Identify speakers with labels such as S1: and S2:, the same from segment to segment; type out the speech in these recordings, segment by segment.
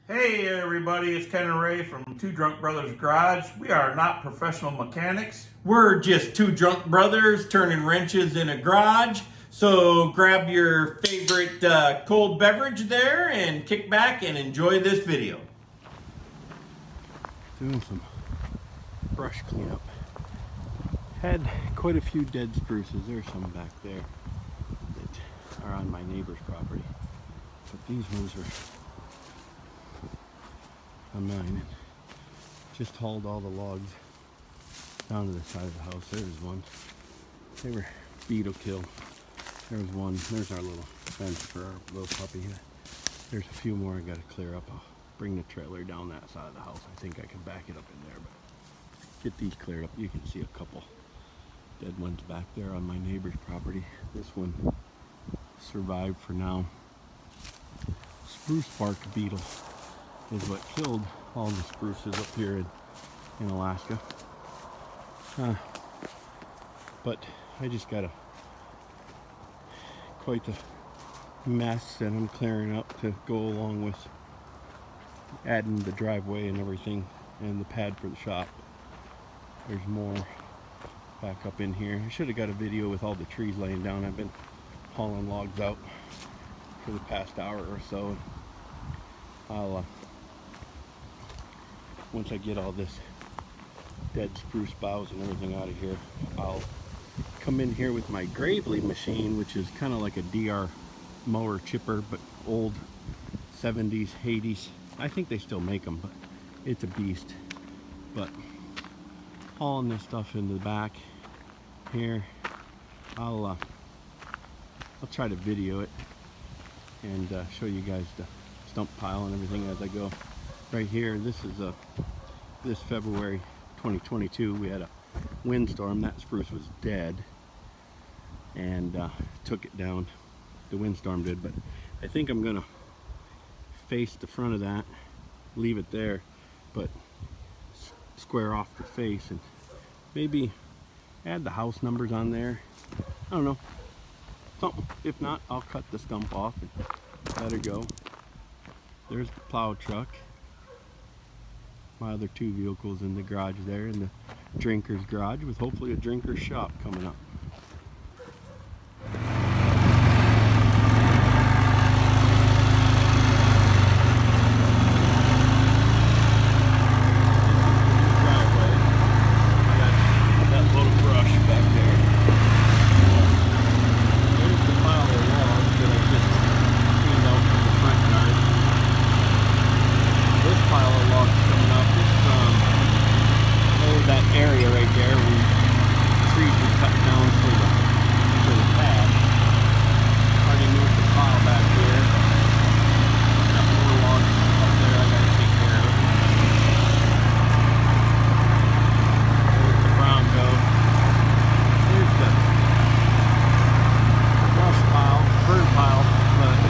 S1: Hey everybody, it's Ken and Ray from Two Drunk Brothers Garage. We are not professional mechanics. We're just two drunk brothers turning wrenches in a garage. So grab your favorite cold beverage there and kick back and enjoy this video.
S2: Doing some brush cleanup. Had quite a few dead spruces. There's some back there that are on my neighbor's property. But these ones were on mine. Just hauled all the logs down to the side of the house. There's one. They were beetle killed. There was one. There's our little fence for our little puppy. There's a few more I got to clear up. I'll bring the trailer down that side of the house. I think I can back it up in there, but get these cleared up. You can see a couple dead ones back there on my neighbor's property. This one survived for now. Spruce bark beetle is what killed all the spruces up here in Alaska. But I just got quite a mess that I'm clearing up to go along with adding the driveway and everything and the pad for the shop. There's more back up in here. I should have got a video with all the trees laying down. I've been hauling logs out for the past hour or so. I'll once I get all this dead spruce boughs and everything out of here, I'll come in here with my Gravely machine, which is kind of like a DR mower chipper, but old 70s, 80s. I think they still make them, but it's a beast. But hauling this stuff into the back here, I'll try to video it and show you guys the stump pile and everything as I go. Right here, this is this February 2022. We had a windstorm. That spruce was dead and took it down. The windstorm did, but I think I'm gonna face the front of that, leave it there, but square off the face and maybe add the house numbers on there. I don't know, something. If not, I'll cut the stump off and let her go. There's the plow truck. My other two vehicles in the garage there, and the drinker's garage with hopefully a drinker's shop coming up. Area right there where trees were cut down for the pad. Already moved the pile back here. Got more logs up there I gotta take care of. There's the Bronco. Here's the brush pile, bird pile, but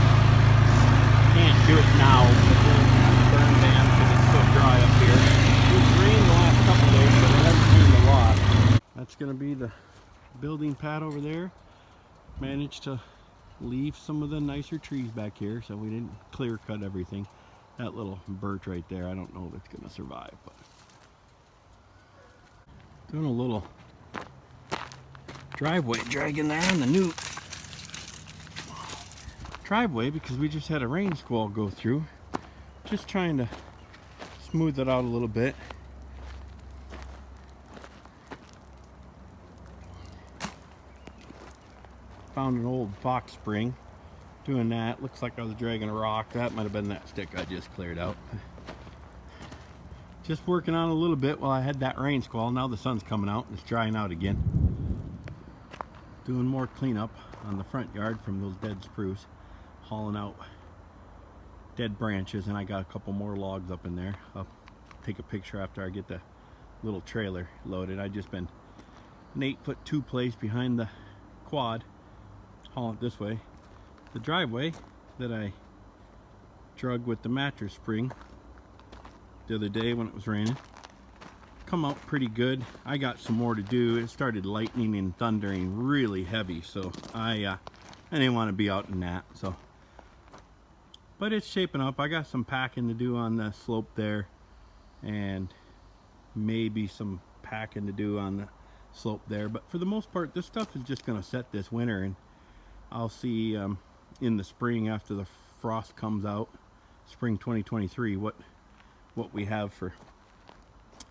S2: can't do it now because it's burn ban because it's so dry up here. It's rained the last couple days, but it hasn't rained a lot. That's going to be the building pad over there. Managed to leave some of the nicer trees back here, so we didn't clear cut everything. That little birch right there, I don't know if it's going to survive, but doing a little driveway dragging there on the new driveway because we just had a rain squall go through. Just trying to smooth it out a little bit. Found an old box spring. Doing that. Looks like I was dragging a rock. That might have been that stick I just cleared out. Just working on a little bit while I had that rain squall. Now the sun's coming out and it's drying out again. Doing more cleanup on the front yard from those dead spruce. Hauling out dead branches, and I got a couple more logs up in there. I'll take a picture after I get the little trailer loaded. I just been an 8-foot 2 place behind the quad, hauling it this way. The driveway that I drug with the mattress spring the other day when it was raining come out pretty good. I got some more to do. It started lightning and thundering really heavy, so I didn't want to be out in that, so But it's shaping up. I got some packing to do on the slope there, and maybe some packing to do on the slope there. But for the most part, this stuff is just going to set this winter, and I'll see in the spring after the frost comes out, spring 2023, what we have for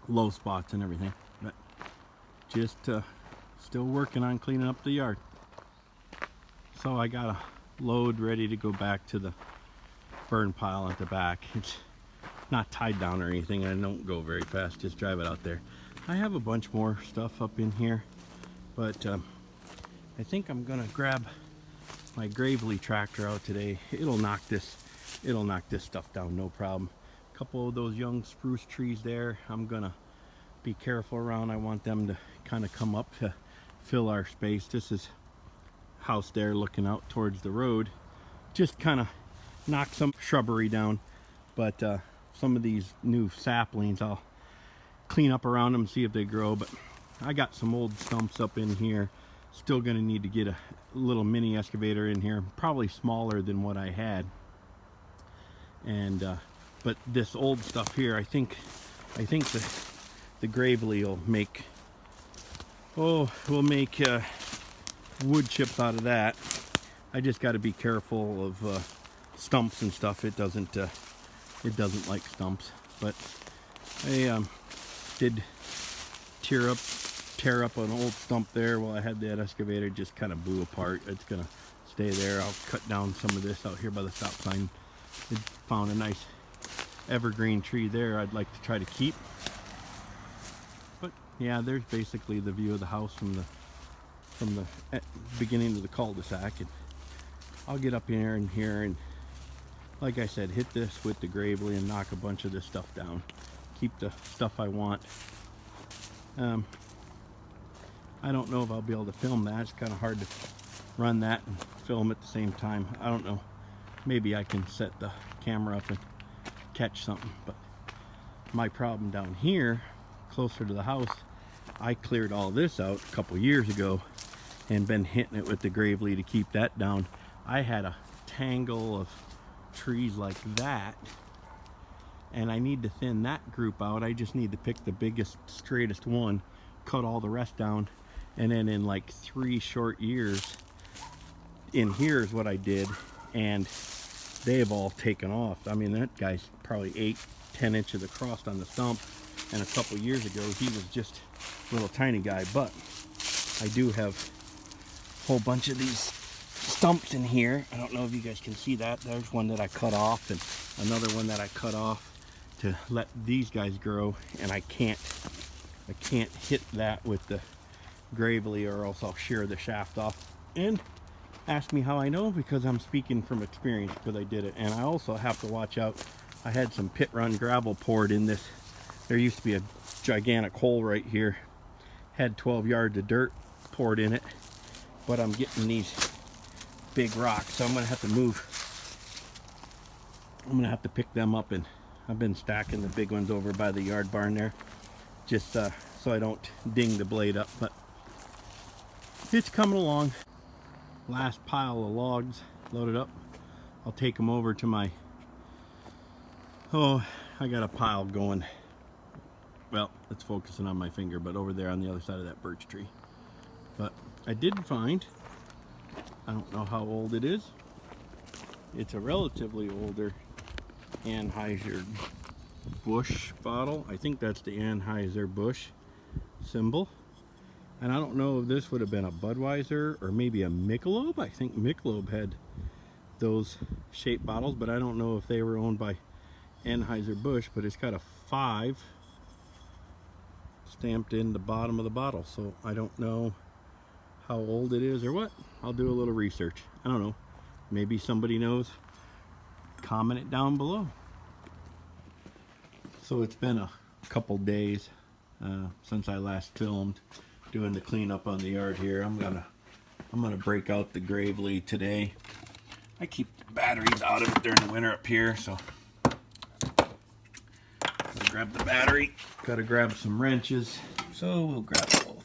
S2: low spots and everything. But just still working on cleaning up the yard. So I got a load ready to go back to the burn pile at the back. It's not tied down or anything. I don't go very fast, just drive it out there. I have a bunch more stuff up in here, but I think I'm gonna grab my Gravely tractor out today. It'll knock this stuff down, no problem. A couple of those young spruce trees there, I'm gonna be careful around. I want them to kind of come up to fill our space. This is house there looking out towards the road. Just kind of knock some shrubbery down, but some of these new saplings I'll clean up around them, see if they grow. But I got some old stumps up in here. Still gonna need to get a little mini excavator in here, probably smaller than what I had. And but this old stuff here, I think the Gravely will make wood chips out of that. I just got to be careful of stumps and stuff. It doesn't like stumps. But I did tear up an old stump there while I had that excavator. Just kind of blew apart. It's gonna stay there. I'll cut down some of this out here by the stop sign. I found a nice evergreen tree there I'd like to try to keep. But yeah, there's basically the view of the house from the beginning of the cul-de-sac. And I'll get up here and like I said, hit this with the Gravely and knock a bunch of this stuff down. Keep the stuff I want. I don't know if I'll be able to film that. It's kind of hard to run that and film at the same time. I don't know. Maybe I can set the camera up and catch something. But my problem down here, closer to the house, I cleared all this out a couple years ago and been hitting it with the Gravely to keep that down. I had a tangle of trees like that, and I need to thin that group out. I just need to pick the biggest, straightest one, cut all the rest down, and then in like 3 short years, in here is what I did, and they have all taken off. I mean, that guy's probably 8-10 inches across on the stump, and a couple years ago he was just a little tiny guy. But I do have a whole bunch of these stumps in here. I don't know if you guys can see that. There's one that I cut off, and another one that I cut off to let these guys grow, and I can't hit that with the Gravely or else I'll shear the shaft off. And ask me how I know, because I'm speaking from experience, because I did it. And I also have to watch out. I had some pit run gravel poured in this. There used to be a gigantic hole right here. Had 12 yards of dirt poured in it, but I'm getting these big rocks, so I'm gonna have to move. I'm gonna have to pick them up, and I've been stacking the big ones over by the yard barn there, just so I don't ding the blade up. But it's coming along. Last pile of logs loaded up. I'll take them over to my, I got a pile going. Well, it's focusing on my finger, but over there on the other side of that birch tree. But I did find, I don't know how old it is. It's a relatively older Anheuser Busch bottle. I think that's the Anheuser Busch symbol. And I don't know if this would have been a Budweiser or maybe a Michelob. I think Michelob had those shaped bottles, but I don't know if they were owned by Anheuser Busch. But it's got a 5 stamped in the bottom of the bottle, so I don't know how old it is or what. I'll do a little research. I don't know. Maybe somebody knows. Comment it down below. So it's been a couple days since I last filmed doing the cleanup on the yard here. I'm gonna break out the Gravely today. I keep the batteries out of it during the winter up here, so I'll grab the battery. Gotta grab some wrenches, so we'll grab both.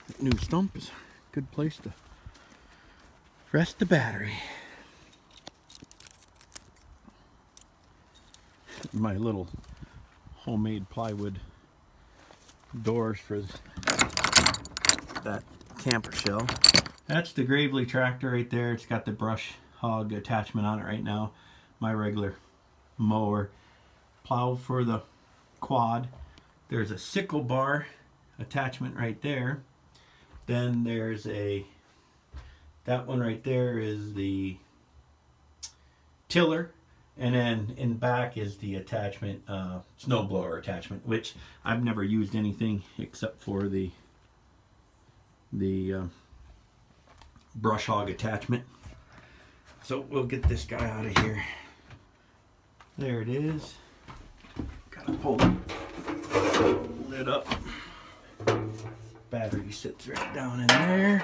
S2: That new stump is a good place to rest the battery. my little homemade plywood doors for that camper shell. That's the Gravely tractor right there. It's got the brush hog attachment on it right now. My regular mower. Plow for the quad. There's a sickle bar attachment right there. Then there's that one right there is the tiller, and then in back is the attachment, snowblower attachment, which I've never used anything except for the brush hog attachment. So we'll get this guy out of here. There it is. Gotta pull the lid up. Battery sits right down in there.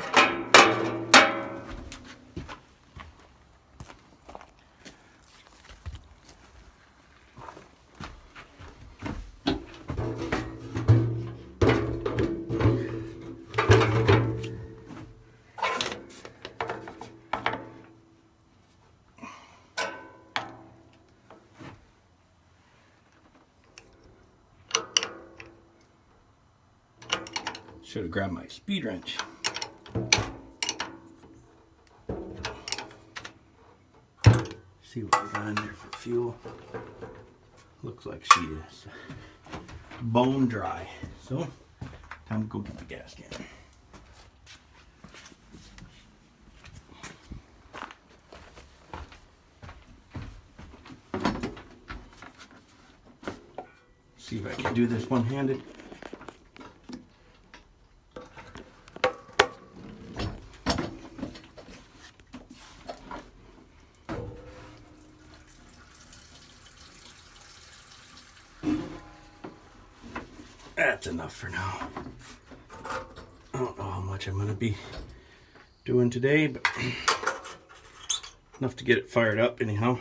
S2: Should have grabbed my speed wrench. See what we got in there for fuel. Looks like she is bone dry. So, time to go get the gas can. See if I can do this one-handed. That's enough for now. I don't know how much I'm going to be doing today, but enough to get it fired up anyhow.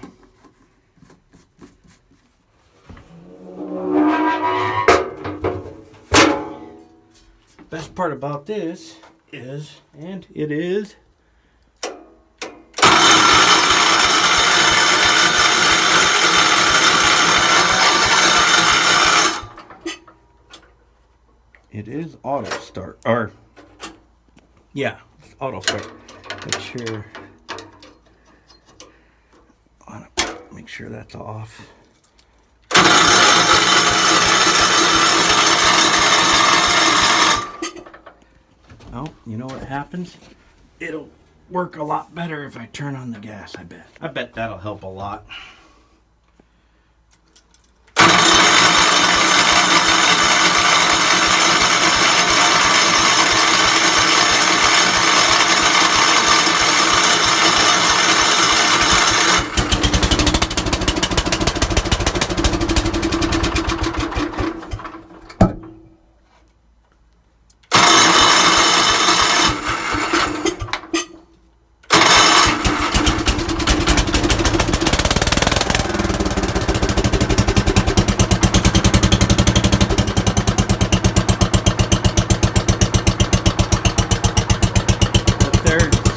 S2: Best part about this is, and it is, it is auto start, or yeah, it's auto start. Make sure, I want to make sure that's off. Oh, you know what happens? It'll work a lot better if I turn on the gas, I bet. I bet that'll help a lot.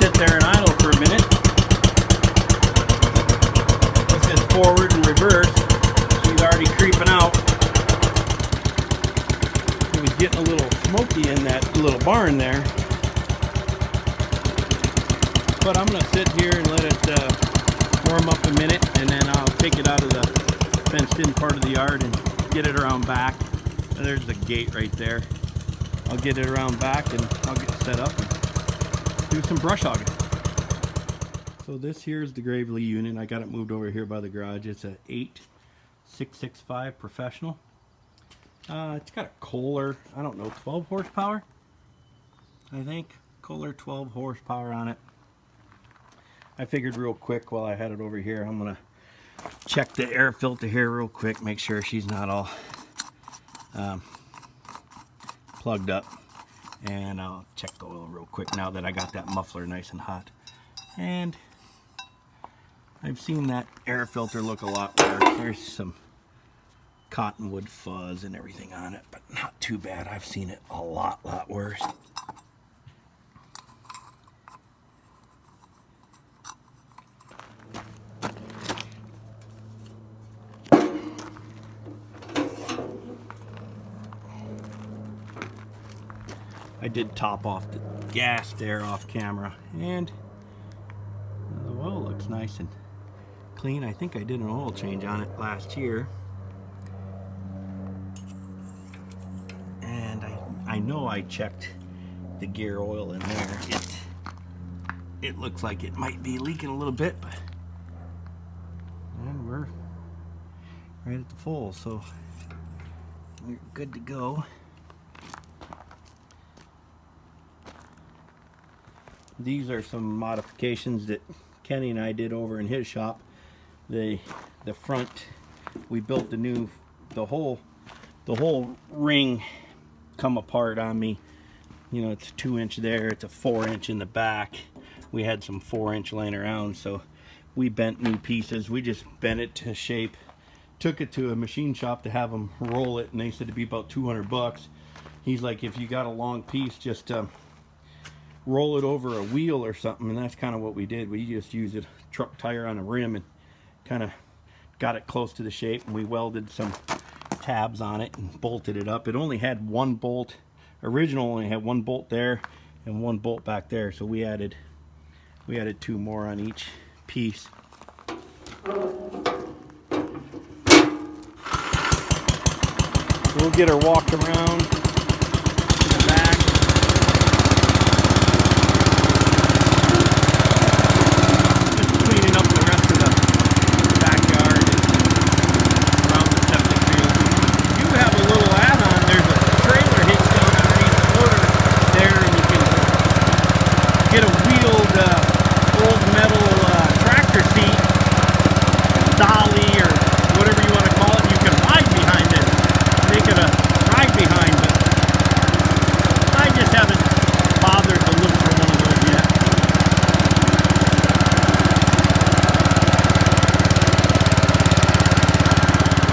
S2: Sit there and idle for a minute. This is forward and reverse. She's already creeping out. It was getting a little smoky in that little barn there. But I'm going to sit here and let it warm up a minute, and then I'll take it out of the fenced in part of the yard and get it around back. And there's the gate right there. I'll get it around back and I'll get set up and do some brush hogging. So this here is the Gravely unit. I got it moved over here by the garage. It's a 8665 Professional. It's got a Kohler, I don't know, 12 horsepower? I think. Kohler 12 horsepower on it. I figured real quick while I had it over here, I'm going to check the air filter here real quick, make sure she's not all plugged up. And I'll check the oil real quick now that I got that muffler nice and hot. And I've seen that air filter look a lot worse. There's some cottonwood fuzz and everything on it, but not too bad. I've seen it a lot worse. I did top off the gas there off camera, and the oil looks nice and clean. I think I did an oil change on it last year, and I know I checked the gear oil in there. It looks like it might be leaking a little bit, but and we're right at the full, so we're good to go. These are some modifications that Kenny and I did over in his shop. The front, we built the whole ring come apart on me. You know, it's a 2-inch there, it's a 4-inch in the back. We had some 4-inch laying around, so we bent new pieces. We just bent it to shape. Took it to a machine shop to have them roll it, and they said it'd be about 200 bucks. He's like, if you got a long piece, just roll it over a wheel or something, and that's kind of what we did. We just used a truck tire on a rim and kind of got it close to the shape, and we welded some tabs on it and bolted it up. It only had one bolt. Original only had one bolt there and one bolt back there, so we added 2 more on each piece. We'll get her walked around to the back. Just cleaning up the rest of the backyard around the septic field. You have a little add-on. There's a trailer hitched down underneath the motor there, and you can get a wheeled old metal tractor seat, dolly, or whatever you want to call it. You can ride behind it. Make it a ride behind, but I just haven't bothered to look for one of those yet.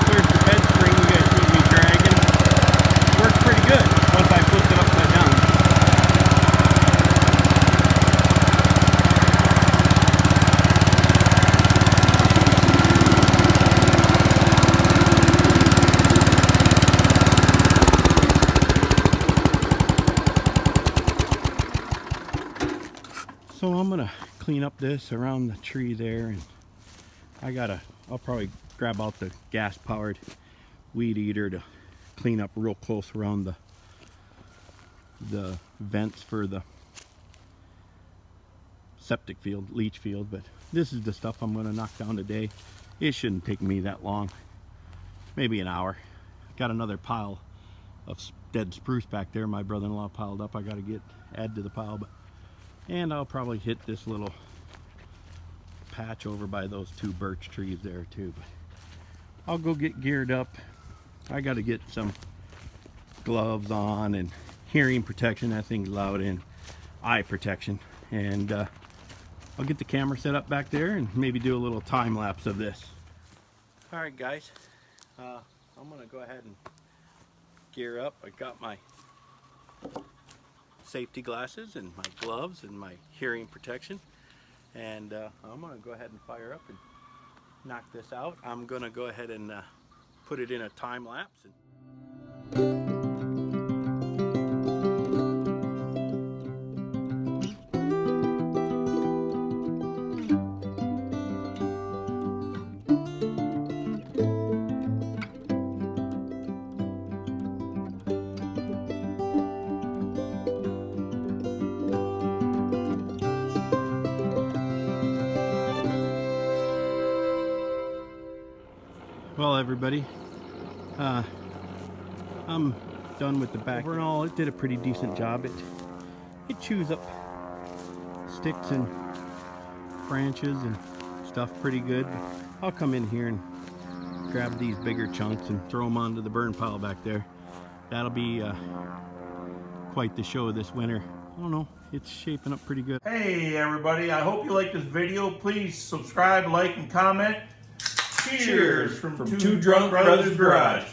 S2: There's the bed spring you guys see me dragging. Works pretty good once I flip it upside down. So I'm gonna clean up this around the tree there, and I'll probably grab out the gas powered weed eater to clean up real close around the vents for the septic field, leach field. But this is the stuff I'm gonna knock down today. It shouldn't take me that long, maybe an hour. Got another pile of dead spruce back there my brother-in-law piled up. I gotta add to the pile, and I'll probably hit this little patch over by those 2 birch trees there too. But I'll go get geared up. I got to get some gloves on and hearing protection. That thing's loud, and eye protection. And I'll get the camera set up back there and maybe do a little time lapse of this. All right, guys. I'm gonna go ahead and gear up. I got my safety glasses and my gloves and my hearing protection, and I'm gonna go ahead and fire up and knock this out. I'm gonna go ahead and put it in a time lapse. Well, everybody, I'm done with the back. Overall, it did a pretty decent job. It chews up sticks and branches and stuff pretty good. I'll come in here and grab these bigger chunks and throw them onto the burn pile back there. That'll be quite the show this winter. I don't know, it's shaping up pretty good.
S1: Hey everybody, I hope you like this video. Please subscribe, like, and comment. Cheers from Two Drunk Brothers Garage.